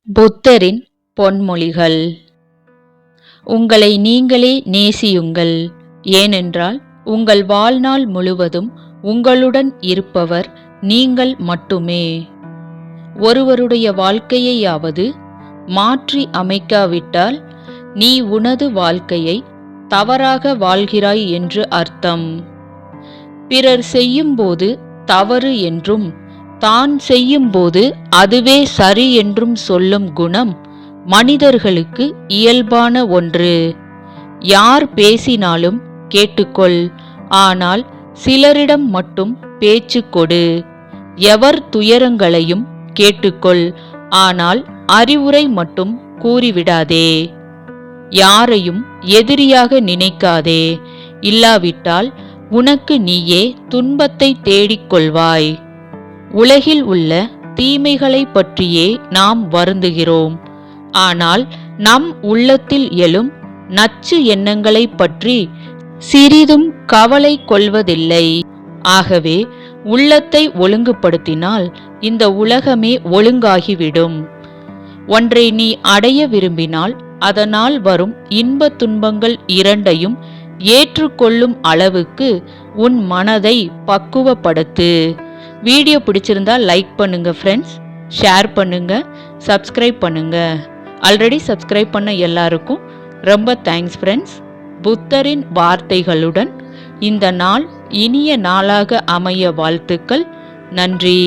புத்தரின் பொன்மொழிகள். உங்களை நீங்களே நேசியுங்கள், ஏனென்றால் உங்கள் வாழ்நாள் முழுவதும் உங்களுடன் இருப்பவர் நீங்கள் மட்டுமே. ஒருவருடைய வாழ்க்கையையாவது மாற்றி அமைக்காவிட்டால் நீ உனது வாழ்க்கையை தவறாக வாழ்கிறாய் என்று அர்த்தம். பிறர் செய்யும்போது தவறு என்றும் தான் செய்யும்போது அதுவே சரி என்றும் சொல்லும் குணம் மனிதர்களுக்கு இயல்பான ஒன்று. யார் பேசினாலும் கேட்டுக்கொள், ஆனால் சிலரிடம் மட்டும் பேச்சு கொடு. எவர் துயரங்களையும் கேட்டுக்கொள், ஆனால் அறிவுரை மட்டும் கூறிவிடாதே. யாரையும் எதிரியாக நினைக்காதே, இல்லாவிட்டால் உனக்கு நீயே துன்பத்தை தேடிக்கொள்வாய். உலகில் உள்ள தீமைகளை பற்றியே நாம் வருந்துகிறோம், ஆனால் நம் உள்ளத்தில் எழும் நச்சு எண்ணங்களை பற்றி சிறிதும் கவலை கொள்வதில்லை. ஆகவே உள்ளத்தை ஒழுங்குபடுத்தினால் இந்த உலகமே ஒழுங்காகிவிடும். ஒன்றை நீ அடைய விரும்பினால் அதனால் வரும் இன்ப துன்பங்கள் இரண்டையும் ஏற்றுக்கொள்ளும் அளவுக்கு உன் மனதை பக்குவப்படுத்து. வீடியோ பிடிச்சிருந்தா லைக் பண்ணுங்க ஃப்ரெண்ட்ஸ், ஷேர் பண்ணுங்க, சப்ஸ்கிரைப் பண்ணுங்க. ஆல்ரெடி சப்ஸ்கிரைப் பண்ண எல்லாருக்கும் ரொம்ப தேங்க்ஸ் ஃப்ரெண்ட்ஸ். புத்தரின் வார்த்தைகளுடன் இந்த நாள் இனிய நாளாக அமைய வாழ்த்துக்கள். நன்றி.